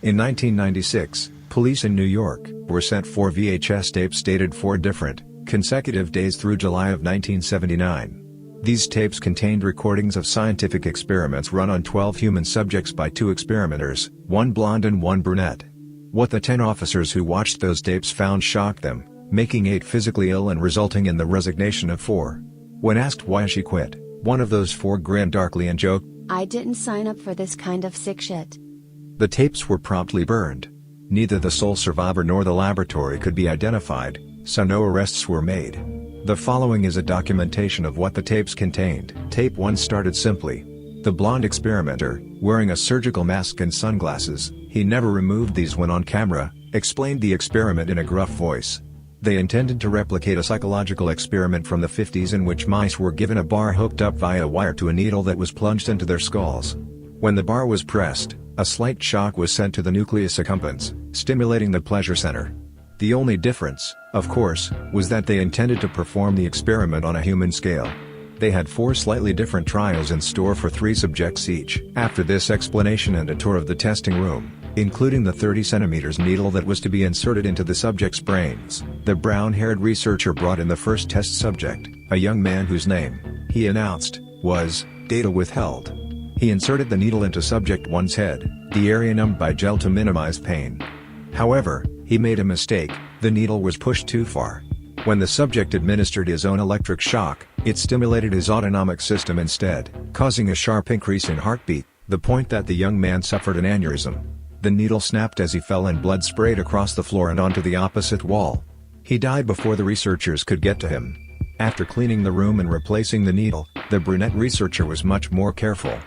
In 1996, police in New York were sent 4 VHS tapes dated 4 different, consecutive days through July of 1979. These tapes contained recordings of scientific experiments run on 12 human subjects by 2 experimenters, 1 blonde and 1 brunette. What the 10 officers who watched those tapes found shocked them, making 8 physically ill and resulting in the resignation of 4. When asked why she quit, one of those 4 grinned darkly and joked, "I didn't sign up for this kind of sick shit." The tapes were promptly burned. Neither the sole survivor nor the laboratory could be identified, so no arrests were made. The following is a documentation of what the tapes contained. Tape 1 started simply. The blonde experimenter, wearing a surgical mask and sunglasses, he never removed these when on camera, explained the experiment in a gruff voice. They intended to replicate a psychological experiment from the 50s in which mice were given a bar hooked up via a wire to a needle that was plunged into their skulls. When the bar was pressed, a slight shock was sent to the nucleus accumbens, stimulating the pleasure center. The only difference, of course, was that they intended to perform the experiment on a human scale. They had 4 slightly different trials in store for 3 subjects each. After this explanation and a tour of the testing room, including the 30 cm needle that was to be inserted into the subject's brains, the brown-haired researcher brought in the first test subject, a young man whose name, he announced, was data withheld. He inserted the needle into subject 1's head, the area numbed by gel to minimize pain. However, he made a mistake, the needle was pushed too far. When the subject administered his own electric shock, it stimulated his autonomic system instead, causing a sharp increase in heartbeat, the point that the young man suffered an aneurysm. The needle snapped as he fell and blood sprayed across the floor and onto the opposite wall. He died before the researchers could get to him. After cleaning the room and replacing the needle, the brunette researcher was much more careful.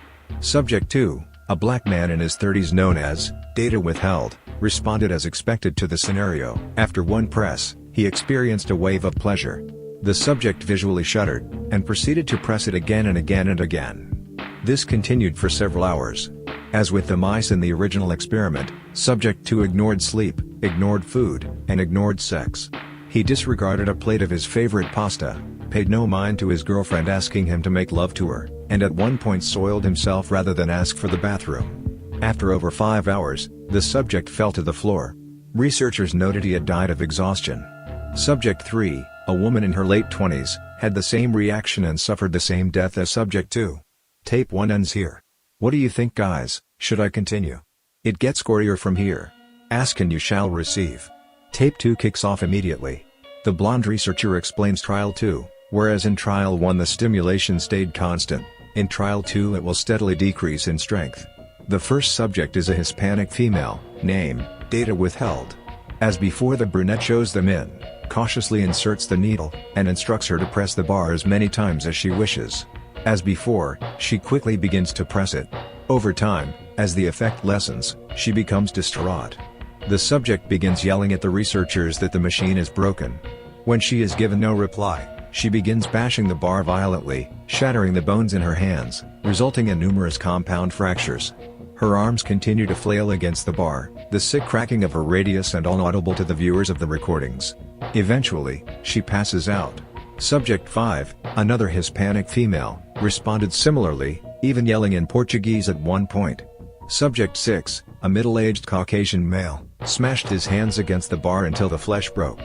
Subject 2, a black man in his 30s known as data withheld, responded as expected to the scenario. After 1 press, he experienced a wave of pleasure. The subject visually shuddered, and proceeded to press it again and again and again. This continued for several hours. As with the mice in the original experiment, subject 2 ignored sleep, ignored food, and ignored sex. He disregarded a plate of his favorite pasta, paid no mind to his girlfriend asking him to make love to her, and at one point soiled himself rather than ask for the bathroom. After over 5 hours, the subject fell to the floor. Researchers noted he had died of exhaustion. Subject 3, a woman in her late 20s, had the same reaction and suffered the same death as subject 2. Tape 1 ends here. What do you think, guys? Should I continue? It gets gorier from here. Ask and you shall receive. Tape 2 kicks off immediately. The blonde researcher explains trial 2, whereas in trial 1 the stimulation stayed constant, in trial 2 it will steadily decrease in strength. The first subject is a Hispanic female, name, data withheld. As before, the brunette shows them in, cautiously inserts the needle, and instructs her to press the bar as many times as she wishes. As before, she quickly begins to press it. Over time, as the effect lessens, she becomes distraught. The subject begins yelling at the researchers that the machine is broken. When she is given no reply, she begins bashing the bar violently, shattering the bones in her hands, resulting in numerous compound fractures. Her arms continue to flail against the bar, the sick cracking of her radius and all audible to the viewers of the recordings. Eventually, she passes out. Subject 5, another Hispanic female, responded similarly, even yelling in Portuguese at one point. Subject 6, a middle-aged Caucasian male, smashed his hands against the bar until the flesh broke.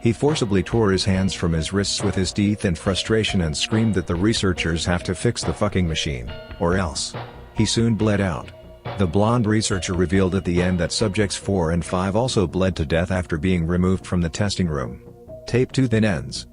He forcibly tore his hands from his wrists with his teeth in frustration and screamed that the researchers have to fix the fucking machine, or else. He soon bled out. The blonde researcher revealed at the end that subjects 4 and 5 also bled to death after being removed from the testing room. Tape 2 then ends.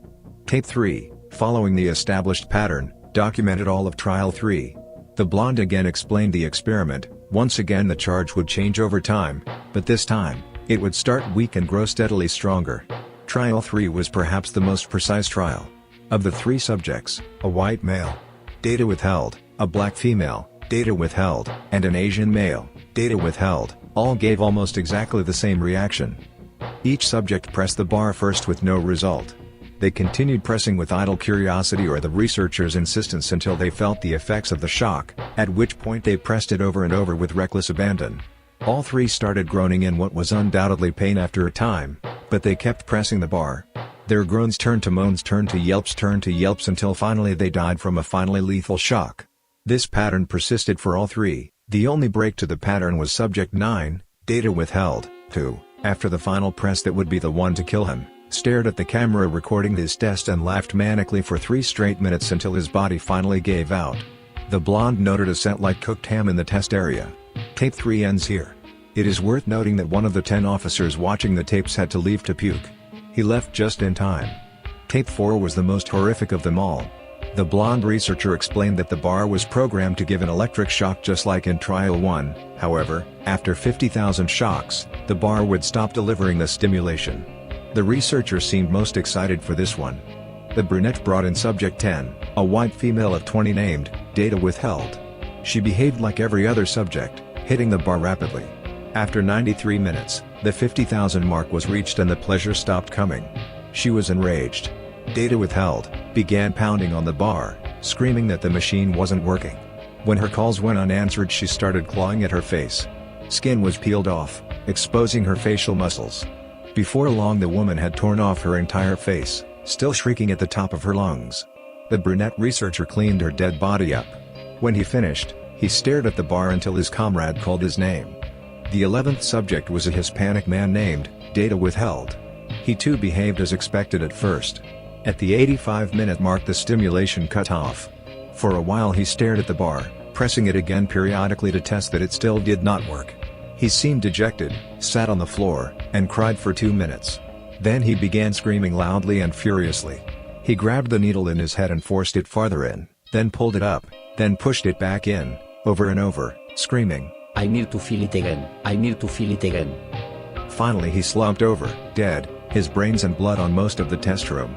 Tape 3, following the established pattern, documented all of trial 3. The blonde again explained the experiment. Once again the charge would change over time, but this time, it would start weak and grow steadily stronger. Trial 3 was perhaps the most precise trial. Of the 3 subjects, a white male, data withheld, a black female, data withheld, and an Asian male, data withheld, all gave almost exactly the same reaction. Each subject pressed the bar first with no result. They continued pressing with idle curiosity or the researcher's insistence until they felt the effects of the shock, at which point they pressed it over and over with reckless abandon. All 3 started groaning in what was undoubtedly pain after a time, but they kept pressing the bar. Their groans turned to moans, turned to yelps until finally they died from a finally lethal shock. This pattern persisted for all 3. The only break to the pattern was subject 9, Data withheld, who, after the final press that would be the one to kill him, stared at the camera recording his test and laughed manically for 3 straight minutes until his body finally gave out. The blonde noted a scent like cooked ham in the test area. Tape 3 ends here. It is worth noting that one of the 10 officers watching the tapes had to leave to puke. He left just in time. Tape 4 was the most horrific of them all. The blonde researcher explained that the bar was programmed to give an electric shock just like in Trial 1, however, after 50,000 shocks, the bar would stop delivering the stimulation. The researcher seemed most excited for this one. The brunette brought in subject 10, a white female of 20 named, Data withheld. She behaved like every other subject, hitting the bar rapidly. After 93 minutes, the 50,000 mark was reached and the pleasure stopped coming. She was enraged. Data withheld, began pounding on the bar, screaming that the machine wasn't working. When her calls went unanswered, she started clawing at her face. Skin was peeled off, exposing her facial muscles. Before long the woman had torn off her entire face, still shrieking at the top of her lungs. The brunette researcher cleaned her dead body up. When he finished, he stared at the bar until his comrade called his name. The 11th subject was a Hispanic man named, Data withheld. He too behaved as expected at first. At the 85-minute mark the stimulation cut off. For a while he stared at the bar, pressing it again periodically to test that it still did not work. He seemed dejected, sat on the floor, and cried for 2 minutes. Then he began screaming loudly and furiously. He grabbed the needle in his head and forced it farther in, then pulled it up, then pushed it back in, over and over, screaming, "I need to feel it again, I need to feel it again." Finally he slumped over, dead, his brains and blood on most of the test room.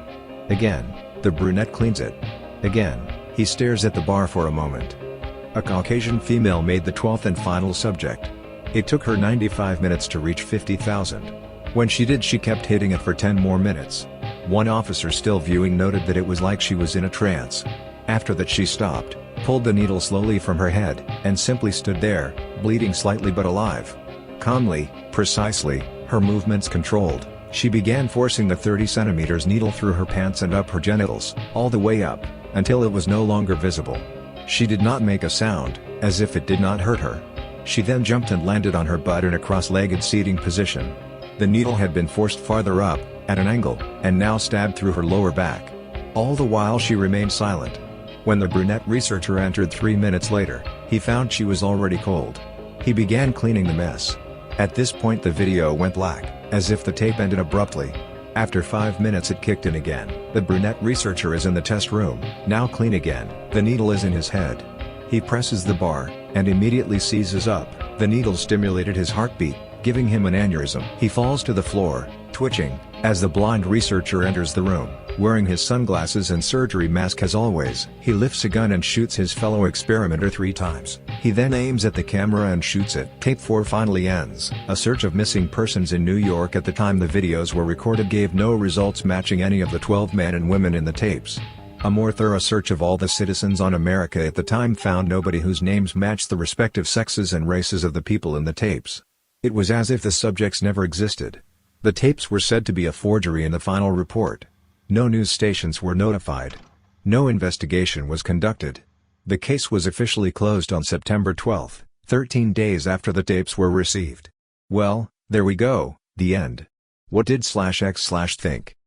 Again, the brunette cleans it. Again, he stares at the bar for a moment. A Caucasian female made the 12th and final subject. It took her 95 minutes to reach 50,000. When she did, she kept hitting it for 10 more minutes. One officer still viewing noted that it was like she was in a trance. After that she stopped, pulled the needle slowly from her head, and simply stood there, bleeding slightly but alive. Calmly, precisely, her movements controlled, she began forcing the 30 centimeters needle through her pants and up her genitals, all the way up, until it was no longer visible. She did not make a sound, as if it did not hurt her. She then jumped and landed on her butt in a cross-legged seating position. The needle had been forced farther up, at an angle, and now stabbed through her lower back. All the while she remained silent. When the brunette researcher entered 3 minutes later, he found she was already cold. He began cleaning the mess. At this point the video went black, as if the tape ended abruptly. After 5 minutes it kicked in again. The brunette researcher is in the test room, now clean again. The needle is in his head. He presses the bar, and immediately seizes up. The needle stimulated his heartbeat, giving him an aneurysm. He falls to the floor, twitching, as the blind researcher enters the room, wearing his sunglasses and surgery mask as always. He lifts a gun and shoots his fellow experimenter 3 times. He then aims at the camera and shoots it. Tape 4 finally ends. A search of missing persons in New York at the time the videos were recorded gave no results matching any of the 12 men and women in the tapes. A more thorough search of all the citizens on America at the time found nobody whose names matched the respective sexes and races of the people in the tapes. It was as if the subjects never existed. The tapes were said to be a forgery in the final report. No news stations were notified. No investigation was conducted. The case was officially closed on September 12, 13 days after the tapes were received. Well, there we go, the end. What did /X/ think?